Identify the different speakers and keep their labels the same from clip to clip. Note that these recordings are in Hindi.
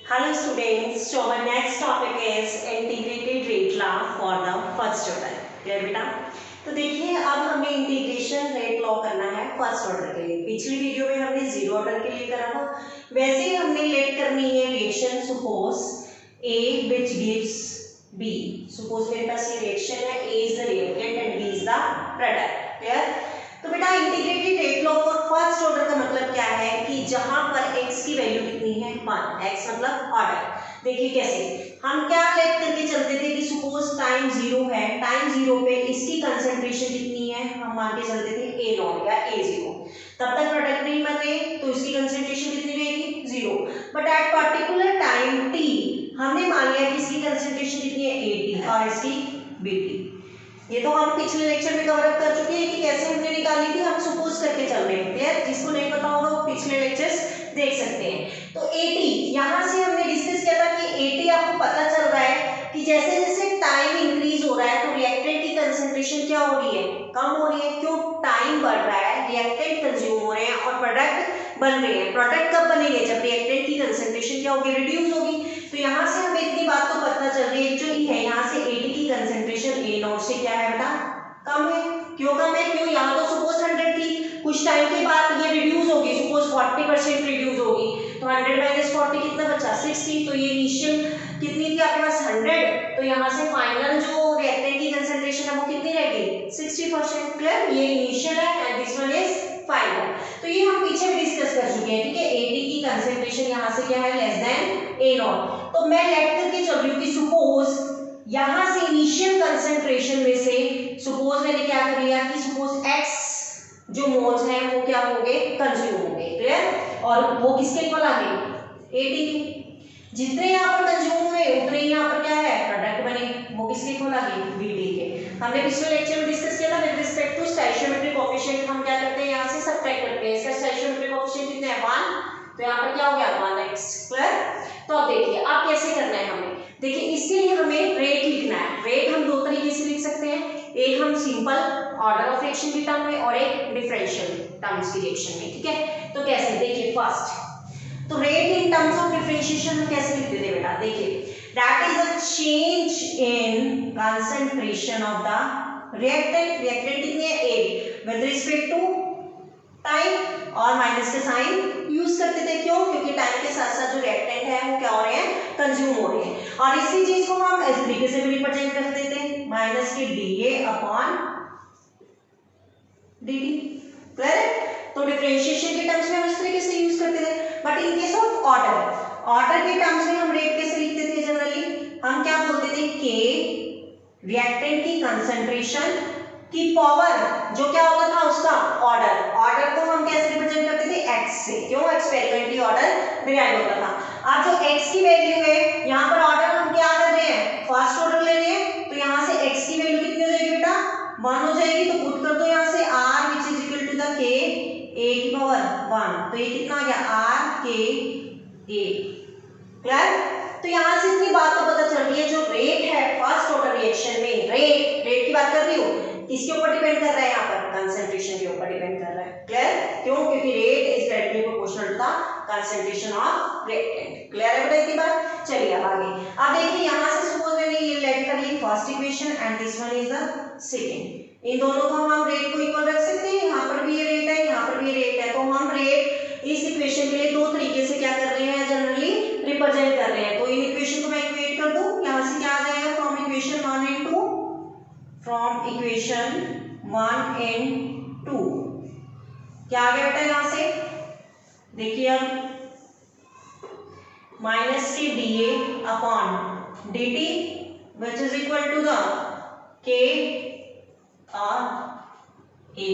Speaker 1: Hello students, so our next topic is integrated rate law for the first order. Clear बेटा? तो देखिए अब हमें इंटीग्रेशन रेट लॉ करना है फर्स्ट ऑर्डर के लिए। पिछली वीडियो में हमने जीरो ऑर्डर के लिए करा था, वैसे ही हमने लेट करनी है reaction suppose A which gives B. Suppose मेरे पास ये रिएक्शन है, A is the reactant and B is the product. Clear? तो बेटा integrated rate law for first order का मतलब क्या है कि जहां पर x की वैल्यू कितनी है 1, x मतलब ऑर्डर। देखिए कैसे हम क्या लेट करके चलते थे कि सपोज टाइम 0 है, टाइम 0 पे इसकी कंसंट्रेशन कितनी है हम मान के चलते थे A0 या A0। तब तक प्रोडक्ट नहीं बन रहे तो इसकी कंसंट्रेशन कितनी रहेगी 0। But at particular time t हमने मान लिया कि इसकी कंसंट्रेशन कितनी है 80 और इसकी Bt। ये तो हम पिछले लेक्चर में कवर अप कर चुके हैं कि कैसे हमने निकाली थी, हम सपोज करके चल रहे हैं। क्लियर? जिसको नहीं पता होगा वो पिछले लेक्चर्स देख सकते हैं। तो 80 यहाँ से हमने डिस्कस किया था कि 80 आपको पता चल रहा है कि जैसे जैसे टाइम इंक्रीज हो रहा है तो रिएक्टेंट की कंसंट्रेशन क्या हो रही है, कम हो रही है। क्यों? टाइम बढ़ रहा है, रिएक्टेंट कंज्यूम हो रहे हैं और प्रोडक्ट बन रहे हैं। प्रोडक्ट कब बनेंगे? जब रिएक्टेंट की कंसंट्रेशन क्या होगी, रिड्यूस होगी। तो यहाँ से हमें इतनी बात तो पता चल रही है जो है यहाँ से 80 की कंसंट्रेशन A0 से क्या है बेटा, कम है। क्यों कम है? क्यों? यहाँ तो सपोज 100 थी, कुछ टाइम के बाद ये रिड्यूस होगी, सपोज 40% रिड्यूस होगी, तो 100 माइनस 40 कितना बचा 60। तो ये इनिशियल कितनी थी आपके पास 100, तो यहाँ से फाइनल जो रिएक्टेंट की कंसंट्रेशन है वो कितनी रहेगी 60%। क्लियर? ये इनिशियल है and this one is final. तो ये हम पीछे भी डिस्कस कर चुके हैं। ठीक है, 80 की कंसंट्रेशन यहाँ से क्या है लेस देन A0। तो मैं लेट करके चल रही हूँ कि सपोज यहाँ से इनिशियल कंसंट्रेशन में से सपोज मैंने क्या कर लिया कि सपोज x जो मोल्स हैं वो क्या होंगे, कंज्यूम होंगे। क्लियर? और वो किसके इक्वल आ गए 80 के। जितने यहाँ पर कंज्यूम हुए उतने यहाँ पर क्या है प्रोडक्ट बने, वो किसके इक्वल आ गए Vd के। हमने पिछले लेक्चर में डिस्कस किया था with respect to stoichiometric coefficient हम क्या करते हैं यहाँ से सब्ट्रैक्ट करते हैं। इसका स्टोइकियोमेट्रिक कोएफिशिएंट कितना है 1, तो यहाँ पर क्या हो गया 1x। क्लियर? तो अब देखिए अब कैसे करना है हमें। देखिए इसके लिए हमें रेट लिखना है। रेट हम दो तरीके से लिख सकते हैं, एक हम सिंपल ऑर्डर ऑफ रिएक्शन की टर्म में और एक डिफरेंशियल टर्म्स की रिएक्शन में। ठीक है, तो कैसे देखिए फर्स्ट तो rate in terms of differentiation में कैसे लिखते थे बेटा, देखिए that is a change in concentration of the reactant. Reactant कितनी है 8 विद रिस्पेक्ट टू टाइम और माइनस का साइन यूज करते थे। क्यों? क्योंकि टाइम के साथ साथ जो रिएक्टेंट है वो क्या हो रहे हैं, कंज्यूम हो रहे हैं। और इसी चीज को हम इस तरीके से भी रिप्रेजेंट करते थे माइनस के dA अपॉन dt। क्लियर है? तो डिफरेंशिएशन के टर्म्स में हम इस तरीके से यूज करते थे। But in case of order के टर्म्स में हम रेट कैसे लिखते थे जनरली, हम क्या बोलते थे k रिएक्टेंट की कंसंट्रेशन की पावर जो क्या होता था उसका ऑर्डर को हम कैसे रिप्रेजेंट करते थे x से। क्यों? एक्सपेरिमेंटली ऑर्डर डिराइव होता था। अब जो x की वैल्यू है यहाँ पर ऑर्डर हम क्या कर रहे हैं फर्स्ट ऑर्डर ले रहे हैं, तो यहाँ से x की वैल्यू कितनी हो जाएगी बेटा 1 हो जाएगी। तो पुट कर दो यहाँ से r which is equal to the k a की पावर 1, तो ये कितना आ गया r k a। क्लियर? तो यहाँ से इतनी बात तो पता चल रही है जो रेट है फर्स्ट ऑर्डर रिएक्शन में, रेट की बात कर रही हूँ, किसके ऊपर डिपेंड कर रहा है यहाँ पर कंसंट्रेशन के ऊपर डिपेंड कर रहा है। क्लियर? क्यों? क्योंकि rate is directly proportional to the concentration of reactant. Clear है बेटा इतनी बात? चलिए अब आगे। अब देखिए यहाँ से सपोज मैंने ये लेट कर ली first equation and this one is the second. इन दोनों को हम रेट को इक्वल रख सकते हैं, यहाँ पर भी ये रेट है यहाँ पर भी ये रेट है। तो हम रेट इस इक्वेशन के लिए दो तरीके से क्या कर रहे हैं जनरली रिप्रेजेंट कर रहे हैं। तो इन इक्वेशन को मैं इक्वेट कर दूं, यहाँ से क्या आ जाएगा from equation 1 and 2, from equation 1 and 2 क्या आ गया बेटा यहाँ से देखिए अब माइनस के dA upon dt which is equal to the k और a।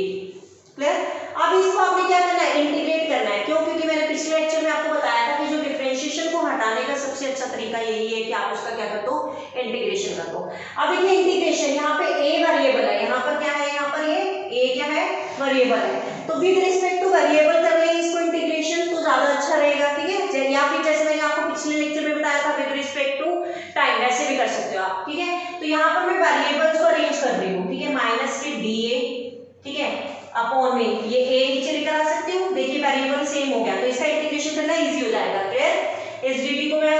Speaker 1: क्लियर? अब इसको आपने क्या करना है इंटीग्रेट करना है। क्यों? क्योंकि मैंने पिछले लेक्चर में आपको बताया था कि जो डिफरेंशिएशन को हटाने का सबसे अच्छा तरीका यही है कि आप उसका क्या कर दो इंटीग्रेशन कर दो। अब देखिए इंटीग्रेशन यहाँ पे a वेरिएबल है, यहाँ पर क्या है, यहाँ पर ये a क्या है वेरिएबल है। तो विद रिस्पेक्ट टू वेरिएबल कर लेंगे इसको इंटीग्रेशन तो ज्यादा अच्छा रहेगा। ठीक है, या फिर जैसे मैंने आपको पिछले लेक्चर में बताया था विद रिस्पेक्ट टू टाइम, वैसे भी कर सकते हो आप। ठीक है, तो यहाँ पर मैं वेरिएबल्स को अरेंज कर रही हूँ। ठीक है, माइनस के dA ठीक है अपॉन में ये a नीचे लेकर आ सकती हूँ। देखिए वेरिएबल सेम हो गया तो इसका इंटीग्रेशन करना इजी हो जाएगा। क्लियर? इस dt को मैं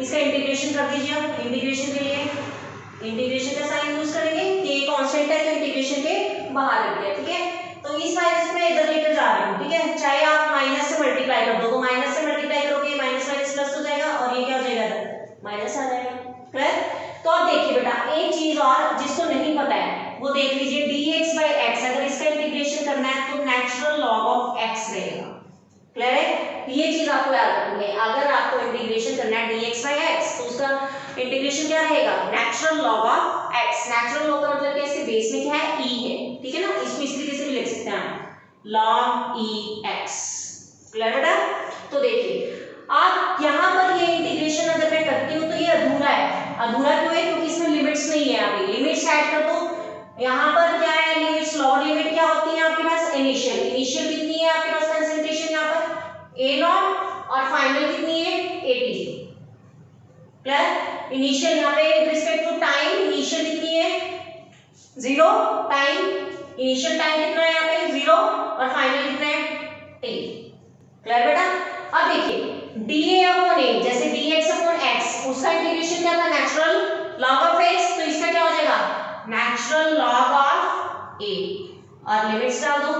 Speaker 1: इसका इंटीग्रेशन कर दीजिए। आप इंटीग्रेशन के लिए इंटीग्रेशन का साइन यूज करेंगे, के कांस्टेंट है तो इंटीग्रेशन के बाहर रख दिया, ठीक है। तो इस माइनस में इधर लेकर जा रही हूँ, ठीक है। चाहे आप माइनस से मल्टीप्लाई कर दो तो माइनस से मल्टीप्लाई करोगे माइनस माइनस प्लस हो जाएगा और ये क्या हो जाएगा, माइनस आ जाएगा। क्लियर। तो अब देखिए बेटा एक चीज और जिसको नहीं पता है वो देख लीजिए, dx/x अगर इसका इंटीग्रेशन करना है तो नेचुरल लॉग ऑफ x रहेगा। क्लियर है, ये चीज आपको याद रखनी है। अगर आपको इंटीग्रेशन करना है dx/x तो उसका इंटीग्रेशन क्या रहेगा, natural log of x। Natural log का मतलब क्या, इसके बेस में क्या है, e है, ठीक है ना। इसको इस तरीके से भी लिख सकते हैं, log ex। क्लियर बेटा। तो देखिए अब यहाँ पर ये इंटीग्रेशन अगर मैं करती हूँ तो ये अधूरा है। अधूरा क्यों है, क्योंकि इसमें लिमिट्स नहीं है। अभी लिमिट्स ऐड कर दो, यहाँ पर क्या है लिमिट्स, लोअर लिमिट क्या होती है आपके पास, इनिशियल। इनिशियल कितनी है आपके पास कंसंट्रेशन यहाँ पर a0 और फाइनल कितनी है 80। क्लियर। इनिशियल यहाँ पे with respect to time initial कितनी है 0 टाइम, इनिशियल टाइम कितना है यहाँ पे 0 और फाइनल कितना है t। क्लियर बेटा। अब देखिए dA/a जैसे dx/x उसका इंटीग्रेशन क्या था, नेचुरल लॉग ऑफ x, तो इसका क्या हो जाएगा नेचुरल लॉग ऑफ a और लिमिट्स डाल दो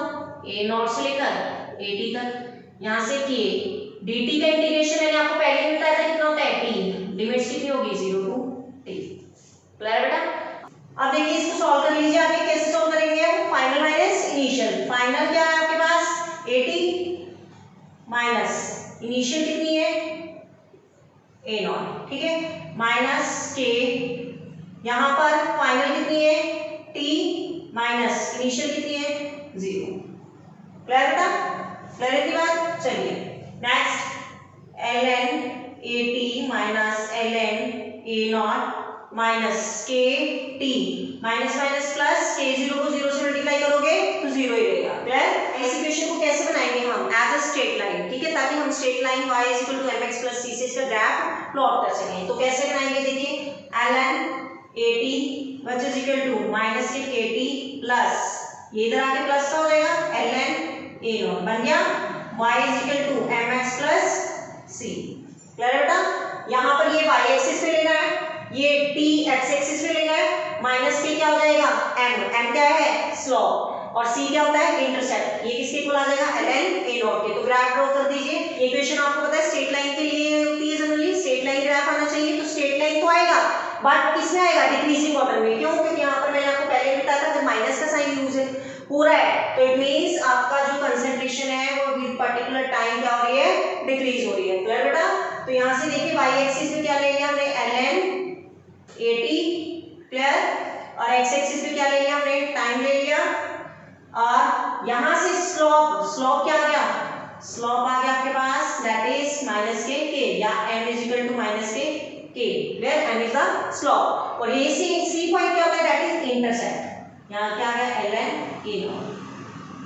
Speaker 1: a0 से लेकर at तक। यहां से k dt का इंटीग्रेशन मैंने आपको पहले ही बताया था कितना होता है t, लिमिट्स कितनी होगी 0 to t। क्लियर बेटा। अब देखिए इसको सॉल्व कर लीजिए। आगे कैसे सॉल्व करेंगे, फाइनल माइनस इनिशियल। फाइनल क्या है आपके पास 80 माइनस इनिशियल कितनी है a0, ठीक है, माइनस k, यहां पर फाइनल कितनी है t माइनस इनिशियल कितनी है 0। क्लियर बेटा, क्लियर की बात। चलिए next ln at minus ln a0 minus k t minus minus plus k 0 को 0 से मल्टीप्लाई करोगे तो 0 ही रहेगा। क्लियर। इस इक्वेशन को कैसे बनाएंगे हम, एज अ स्ट्रेट लाइन, ठीक है, ताकि हम straight line y mx + c से इसका ग्राफ प्लॉट कर सकें। तो कैसे बनाएंगे, देखिए ln at which is equal to minus के kt प्लस ये इधर आके प्लस का हो जाएगा ln a0 बन गया y is equal to mx plus c। Clear बेटा। यहाँ पर ये y एक्सिस पे लेना है, ये t x एक्सिस पे लेना है, माइनस के क्या हो जाएगा m क्या है स्लोप और c क्या होता है इंटरसेप्ट। ये किसके इक्वल आ जाएगा ln a0 के। तो ग्राफ ड्रॉ कर दीजिए। ये इक्वेशन आपको पता है स्ट्रेट लाइन के लिए होती है, जनरली स्ट्रेट लाइन ग्राफ आना चाहिए। तो स्ट्रेट लाइन तो आएगा बट किसमें आएगा, डिक्रीजिंग ऑर्डर में। क्यों, क्योंकि यहाँ पर मैंने आपको पहले बताया था अगर माइनस का साइन यूज है पूरा है तो इट मींस आपका जो कंसंट्रेशन है वो विद पर्टिकुलर टाइम क्या हो रही है, डिक्रीज हो रही है। क्लियर बेटा। तो यहाँ से देखिए y एक्सिस पे क्या ले लिया हमने ln at। क्लियर। और x एक्सिस पे क्या ले लिया हमने, टाइम ले लिया। और यहाँ से स्लोप, स्लोप क्या आ गया, स्लोप आ गया आपके पास दैट इज माइनस के k या m is equal to minus के k, where m is the slope. और ये सी पॉइंट क्या होता है, दैट इज इंटरसेप्ट। यहाँ क्या आ गया ln a0।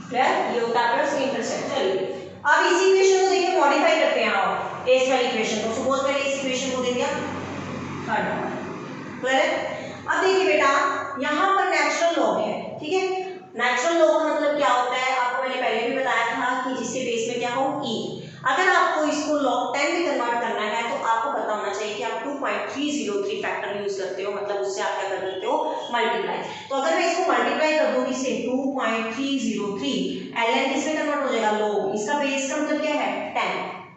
Speaker 1: क्लियर, ये होता है इंटरसेप्ट। चलिए अब इसी इक्वेशन को देखिए मॉडिफाई करते हैं आप इस वाली इक्वेशन को। सपोज मैंने इस इक्वेशन को दे दिया थर्ड नंबर। क्लियर। अब देखिए बेटा यहाँ पर नेचुरल लॉग है, ठीक है। नेचुरल लॉग का मतलब क्या होता है, आपको मैंने पहले भी बताया था कि जिसके बेस में क्या हो e। अगर आपको इसको log 10 में कन्वर्ट करना है तो आपको पता होना चाहिए कि आप 2.303 फैक्टर यूज करते हो, मतलब उससे आप क्या कर देते हो मल्टीप्लाई। तो अगर मैं इसको मल्टीप्लाई कर दूंगी से 2.303 ln किसमें कन्वर्ट हो जाएगा log, इसका बेस का मतलब क्या है 10,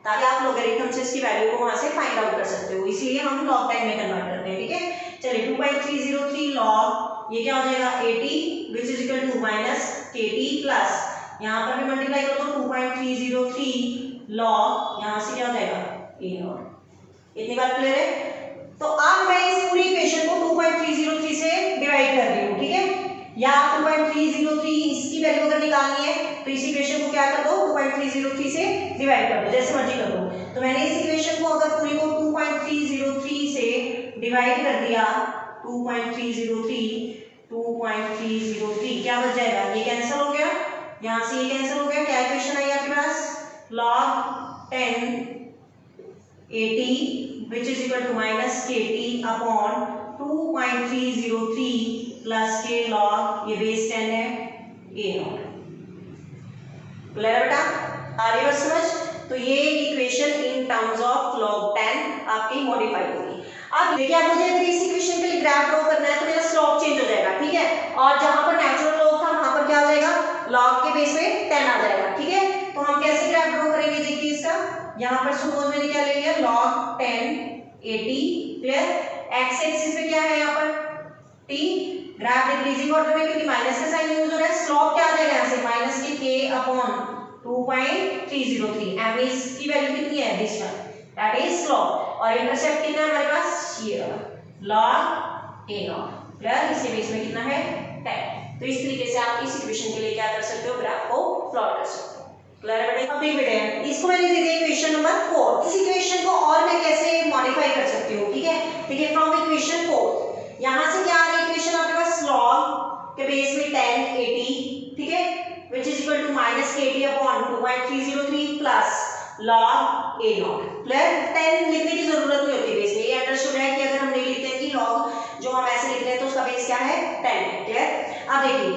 Speaker 1: ताकि आप लोगरिथम से इसकी वैल्यू को वहां से फाइंड आउट कर सकते हो, इसलिए हम log 10 में कन्वर्ट करते हैं, ठीक है। चलिए 2.303 log ये क्या हो जाएगा 80 which is equal to minus kt plus यहाँ पर भी मल्टीप्लाई कर दो 2.303 लॉग यहाँ से क्या हो जाएगा a0। इतनी बात क्लियर है। तो अब मैं इस पूरी इक्वेशन को 2.303 से डिवाइड कर रही हूँ, ठीक है। या 2.303 इसकी वैल्यू अगर निकालनी है तो इस इक्वेशन को क्या कर दो 2.303 से डिवाइड कर दो, जैसे मर्जी कर दो। तो मैंने इस इक्वेशन को अगर पूरी को 2.303 से डिवाइड कर दिया 2.303 क्या बच जाएगा, ये कैंसिल हो गया, यहाँ से ये कैंसिल हो गया। क्या इक्वेशन आई आपके पास log 10 80 which is equal to minus kt upon 2.303 plus k log ये बेस 10 है a0। क्लियर बेटा, आ रही है समझ। तो ये equation in terms of log 10 आपकी मॉडिफाई होगी। अब देखिए अब मुझे अगर इस इक्वेशन के लिए ग्राफ ड्रॉ करना है तो मेरा स्लोप चेंज हो जाएगा, ठीक है, और जहां पर नेचुरल लॉग था वहां पर क्या हो जाएगा, लॉग के बेस पे 10 आ जाएगा, ठीक है। तो हम कैसे ग्राफ ड्रॉ करेंगे, देखिए इसका यहाँ पर सपोज मैंने क्या ले लिया log 10 80, क्लियर। एक्स एक्सिस पे क्या है यहाँ पर t, ग्राफ डिक्रीजिंग ऑर्डर में क्योंकि माइनस का साइन यूज हो रहा है। स्लोप क्या आ जाएगा यहाँ से माइनस के k अपॉन 2.303, एम की वैल्यू कितनी है, this one, that is slope. और इंटरसेप्ट कितना है हमारे पास, ये log a नॉट, क्लियर। इसके बेस में कितना है 10। तो इस तरीके से आप इस इक्वेशन के लिए क्या कर सकते हो, ग्राफ को प्लॉट कर सकते हो, क्लियर है बेटे। अब देख बेटे इसको मैंने दे दिया इक्वेशन नंबर 4। इस इक्वेशन को और मैं कैसे मॉडिफाई कर सकती हूँ, ठीक है। देखिए फ्रॉम इक्वेशन 4 यहाँ से क्या आ रही है इक्वेशन आपके पास, log के बेस में 10 80, ठीक है, which is equal to minus kt upon 2.303 plus log a naught, clear. 10 लिखने की जरूरत नहीं होती बेस में, ये अंडरस्टूड है कि अगर हम नहीं लिखते हैं कि log जो हम ऐसे लिख रहे हैं तो उसका बेस क्या है 10 है, क्लियर। अब देखिए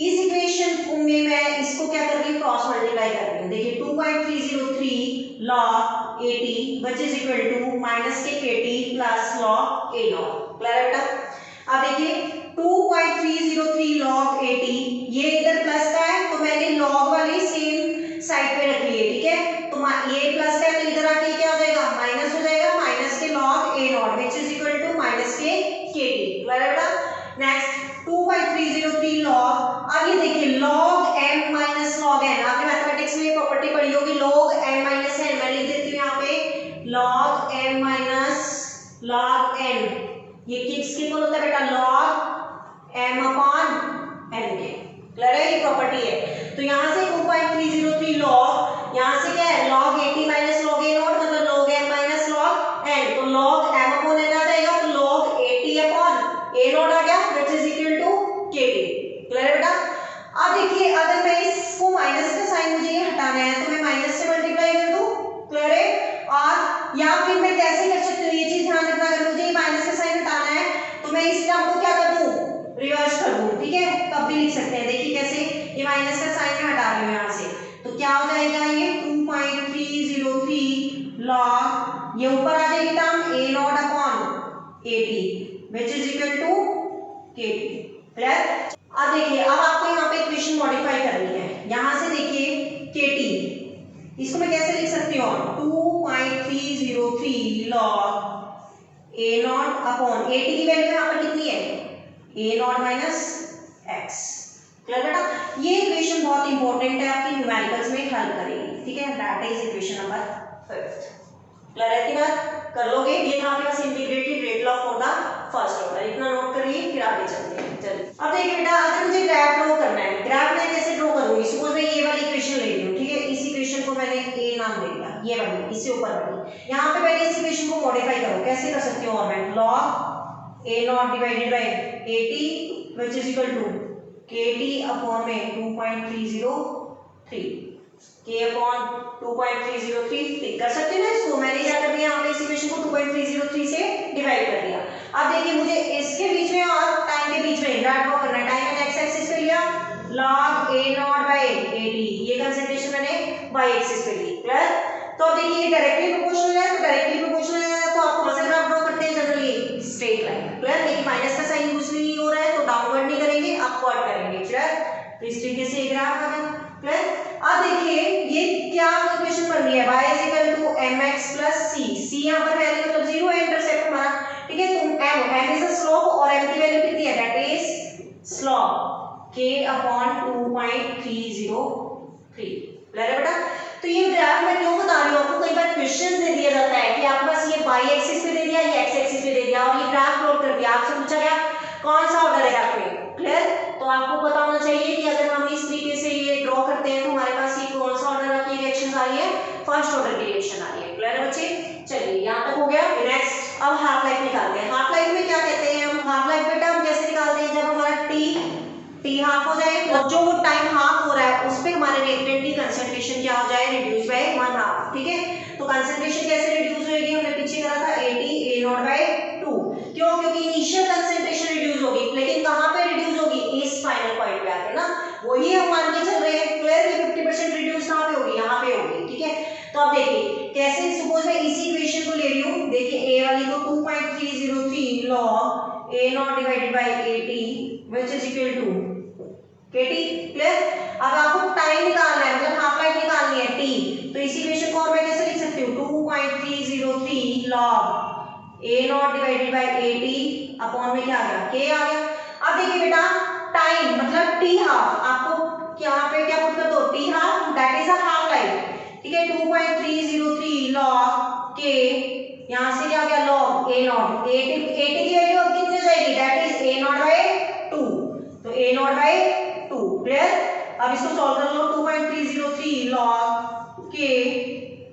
Speaker 1: इस इक्वेशन में मैं इसको क्या कर रही हूँ, क्रॉस मल्टीप्लाई कर रही हूँ। देखिए 2.303 log 80 which is equal to minus के kt plus log a naught, clear है बेटा। अब देखिए 2.303 log 80 ये इधर प्लस का है तो मैंने log वाली सेम साइड पे रख ली है, ठीक है। तो ये प्लस का है तो इधर आके क्या हो जाएगा, माइनस हो जाएगा, माइनस के log a naught which is equal to minus के kt, क्लियर है बेटा। नेक्स्ट 2.303 log, अब ये देखिए log m minus log n, आपने मैथमेटिक्स में प्रॉपर्टी पढ़ी होगी log m minus n, मैं लिख देती हूँ यहाँ पे log m minus log n, ये किसके इक्वल होता है बेटा, log m अपॉन n के, क्लियर है, ये प्रॉपर्टी है। तो यहाँ से 2.303 log, यहाँ से क्या है log 80 minus log a not मतलब log m minus log n, तो log m अपॉन n आ जाएगा, तो log 80 अपॉन a नॉट आ गया which is equal to kt, clear है बेटा। अब देखिए अगर मैं इसको माइनस का साइन मुझे ये हटाना है तो मैं माइनस से मल्टीप्लाई कर दूं, क्लियर है। और या फिर मैं कैसे कर सकती हूँ, ये चीज ध्यान रखना, अगर मुझे माइनस का साइन हटाना है तो मैं इस टर्म को क्या कर दूं, रिवर्स कर दूं, ठीक है, तब भी लिख सकते हैं। देखिए कैसे, ये माइनस का साइन मैं हटा रही हूँ यहाँ से, तो क्या हो जाएगा ये 2.303 log, ये ऊपर आ जाएगी term a not upon 80 which is equal to kt, clear. अब देखिए अब आपको यहाँ पे इक्वेशन मॉडिफाई करनी है, यहाँ से देखिए kt, इसको मैं कैसे लिख सकती हूँ, 2.303 log a नॉट अपॉन 80 की वैल्यू यहाँ पर कितनी है, a not minus x, clear बेटा। ये इक्वेशन बहुत इंपॉर्टेंट है, आपकी न्यूमेरिकल्स में हेल्प करेगी, ठीक है, that is equation number 5, clear है की बात, कर लोगे। ये था आपके पास integrated rate law for the first order, इतना नोट करिए फिर आगे चलते हैं। चलिए अब देखिए बेटा अगर मुझे ग्राफ ड्रॉ करना है, ग्राफ मैं कैसे ड्रॉ करूंगी, सपोज मैं ये वाली इक्वेशन ले रही हूँ, ठीक है, इस इक्वेशन को मैंने a नाम दे दिया, ये वाली इससे ऊपर वाली, यहाँ पे पहले इस इक्वेशन को मॉडिफाई करो, कैसे कर सकती हूँ, और मैं log a naught divided bye 80 which is equal to kt upon में 2.303 k अपॉन 2.303 कर सकते हैं ना इसको, मैंने क्या कर दिया यहाँ पे इस इक्वेशन को 2.303 से डिवाइड कर दिया। अब देखिए मुझे इसके बीच में और टाइम के बीच में ग्राफ ड्रॉ करना है, टाइम मैंने एक्स एक्सिस पे लिया log a नॉट बाय 80, ये कंसंट्रेशन मैंने y एक्सिस पे ली, क्लियर। तो अब देखिए ये डायरेक्टली प्रोपोर्शनल है, तो डायरेक्टली प्रोपोर्शनल है तो आप कौन सा ग्राफ ड्रॉ करते हैं जनरली, स्ट्रेट लाइन, क्लियर। लेकिन माइनस का साइन यूज नहीं हो रहा है तो डाउनवर्ड नहीं करेंगे, अपवर्ड करेंगे, क्लियर। तो इस तरीके से ये ग्राफ आ गया, क्लियर। अब देखिए ये क्या इक्वेशन बन रही है, y is equal to mx plus c, c यहाँ पर वैल्यू मतलब 0 है, इंटरसेप्ट हमारा, ठीक है। तो m इज द स्लोप और m की वैल्यू कितनी है, that is slope k upon 2.303, clear है बेटा। तो ये ग्राफ मैं क्यों बता रही हूँ आपको, कई बार क्वेश्चन दे दिया जाता है कि आपके पास ये y एक्सिस पे दे दिया, ये x एक्सिस पे दे दिया और ये ग्राफ प्लॉट कर दिया, आपसे पूछा गया कौन सा ऑर्डर है ग्राफ में, क्लियर। तो आपको पता होना चाहिए कि अगर हम इस तरीके से ये ड्रॉ करते हैं तो हमारे पास ये कौन सा ऑर्डर की रिएक्शंस आ रही है, फर्स्ट ऑर्डर की रिएक्शन आ रही है, क्लियर है बच्चे। चलिए यहाँ तक हो गया। नेक्स्ट अब हाफ लाइफ निकालते हैं। हाफ लाइफ में क्या कहते हैं हम, हाफ लाइफ बेटा हम कैसे निकालते हैं, जब हमारा t हाफ हो जाए तो जो टाइम हाफ हो रहा है उस पे हमारे रिएक्टेंट की कंसंट्रेशन क्या हो जाए, रिड्यूस बाय 1/2, ठीक है। तो कंसंट्रेशन कैसे रिड्यूस होगी, हमने पीछे करा था 80 a नॉट बाय 2, क्यों, क्योंकि इनिशियल कंसंट्रेशन रिड्यूस होगी, लेकिन कहां पे रिड्यूस होगी, इस फाइनल पॉइंट पे आके ना, वही हम मान के चल रहे हैं, क्लियर। 50% रिड्यूस कहां पे होगी, यहां पे होगी, ठीक है। तो अब देखिए कैसे, सपोज मैं इसी इक्वेशन को ले रही हूँ, देखिए ए वाली को 2.303 log a naught divided by at which is equal to kt। Clear? अब आपको टाइम निकालना है, मतलब हाफ लाइफ निकालनी है t, तो इसी इक्वेशन को और मैं कैसे लिख सकती हूँ 2.303 log a naught divided by at upon में क्या आ गया k आ गया। अब देखिए बेटा टाइम मतलब t हाफ, आपको यहाँ पे क्या पुट कर दो t half, that is a half life, ठीक है। 2.303 log k, यहाँ से क्या गया log a नॉट, at की वैल्यू अब कितनी हो जाएगी, that is a naught by 2, तो a नॉट बाय 2। क्लियर? अब इसको सॉल्व कर लो, 2.303 log k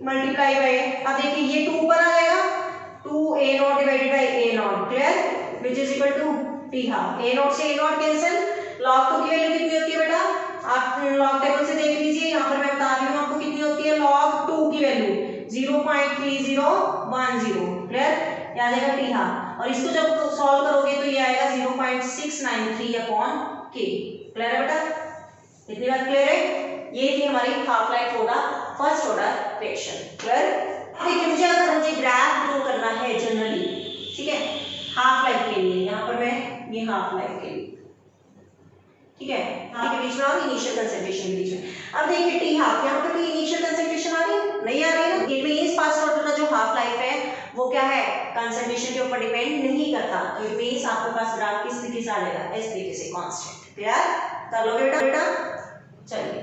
Speaker 1: मल्टीप्लाई बाय, अब देखिए ये 2 पर आ जाएगा, 2 a naught divided by a naught, clear, which is equal to t half. a naught से a नॉट कैंसिल, log 2 की वैल्यू कितनी होती है बेटा, आप लॉग टेबल से देख लीजिए, यहाँ पर मैं बता रही हूँ आपको कितनी होती है log 2 की वैल्यू 0.3010। क्लियर? ये आ जाएगा टी हाफ, और इसको जब सॉल्व करोगे तो ये आएगा 0.693 अपॉन k। क्लियर है बेटा? इतनी बात क्लियर है? ये थी हमारी हाफ लाइफ होगा फर्स्ट ऑर्डर रिएक्शन। क्लियर? देखिए मुझे अगर मुझे ग्राफ ड्रॉ करना है जनरली, ठीक है, हाफ लाइफ के लिए, यहाँ पर मैं ये हाफ लाइफ के लिए, ठीक है, यहाँ के बीच में और इनिशियल कंसंट्रेशन के बीच में। अब देखिए टी हाफ, यहाँ पर कोई इनिशियल कंसंट्रेशन आ रही है, नहीं आ रही है ना। इट मींस फर्स्ट ऑर्डर का जो हाफ लाइफ है वो क्या है, कंसंट्रेशन के ऊपर डिपेंड नहीं करता, तो इट मींस आपके पास ग्राफ किस तरीके से आ जाएगा, इस तरीके से कांस्टेंट। क्लियर? कर लोगे बेटा? चलिए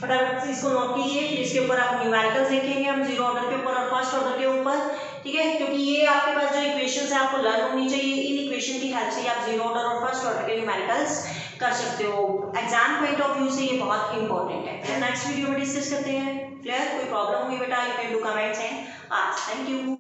Speaker 1: फटाफट से इसको नोट कीजिए, फिर इसके ऊपर आप न्यूमेरिकल्स देखेंगे हम जीरो ऑर्डर के ऊपर और फर्स्ट ऑर्डर के ऊपर, ठीक है, क्योंकि ये आपके पास जो इक्वेशंस है आपको लर्न होनी चाहिए, इन इक्वेशन की हेल्प से आप जीरो ऑर्डर और फर्स्ट ऑर्डर के न्यूमेरिकल्स कर सकते हो। एग्जाम पॉइंट ऑफ व्यू से ये बहुत इंपॉर्टेंट है। नेक्स्ट वीडियो में डिस्कस करते हैं। क्लियर? कोई प्रॉब्लम हुई बेटा, you can do comments and ask. Thank you.